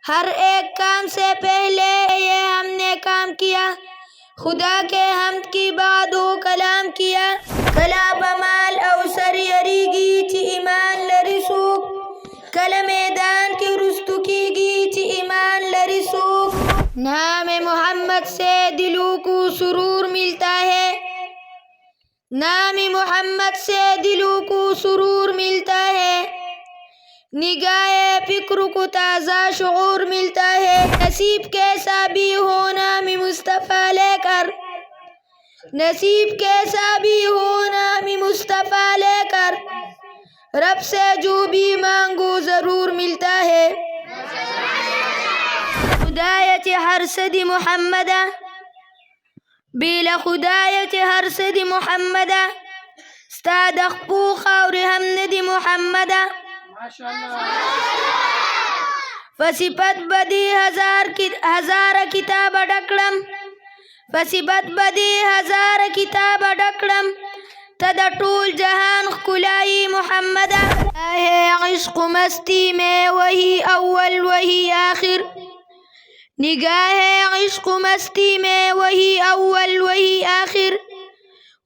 ہر ایک کام سے پہلے یہ ہم نے کام کیا، خدا کے حمد کی بعد وہ کلام کیا. کلا بمال او سریریگی چی ایمان لرسوک، کلا میدان کی رستگی چی ایمان لرسوک. نام محمد سے دلوں کو سرور ملتا ہے، نام محمد سے دلوں کو سرور ملتا ہے. نگاہ فکر کو تازہ شعور ملتا ہے. نصیب کیسا بھی ہو نام مصطفیٰ لے کر، نصیب کیسا بھی ہو نام مصطفیٰ لے کر، رب سے جو بھی مانگو ضرور ملتا ہے. خدایت ہر صدی محمدہ، بیلا خدایت ہر صدی محمدہ، استاد اخپو خور ہم ندی محمدہ. فصیبت بدی ہزار کتاب ڈکڑم، فصیبت بدی ہزار کتاب ڈکڑم، تدا ٹول جہان کلائی محمدہ. ہے عشق مستی میں وہی اول وہی آخر، نگاہ عشق مستی میں وہی اول وہی آخر.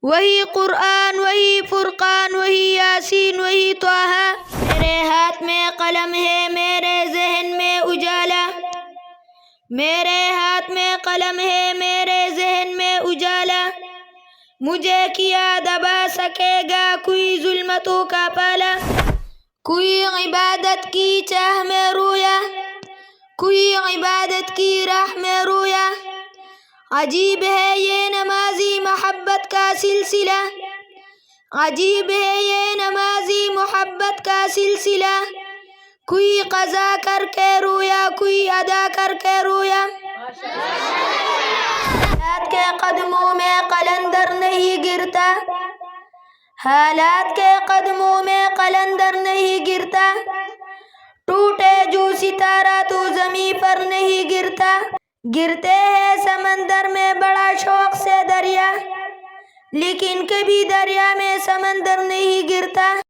وہی قرآن وہی فرقان وہی یاسین وہی طٰہٰ. میرے ہاتھ میں قلم ہے میرے ذہن میں اجالا، میرے ہاتھ میں قلم ہے میرے ذہن میں اجالا. مجھے کیا دبا سکے گا کوئی ظلمتوں کا پالا. کوئی عبادت کی چاہ میں رویا، کوئی عبادت کی راہ میں رویا. عجیب ہے یہ نمازی محبت کا سلسلہ، عجیب ہے یہ نمازی محبت کا سلسلہ. کوئی قضا کر کے رویا کوئی ادا کر کے رویا. حالات کے قدموں میں قلندر نہیں گرتا، حالات کے قدموں میں قلندر نہیں گرتا. ٹوٹے جو ستارہ تو زمین پر نہیں گرتا. گرتے ہیں سمندر میں بڑا شوق سے دریا، لیکن کبھی دریا میں سمندر نہیں گرتا.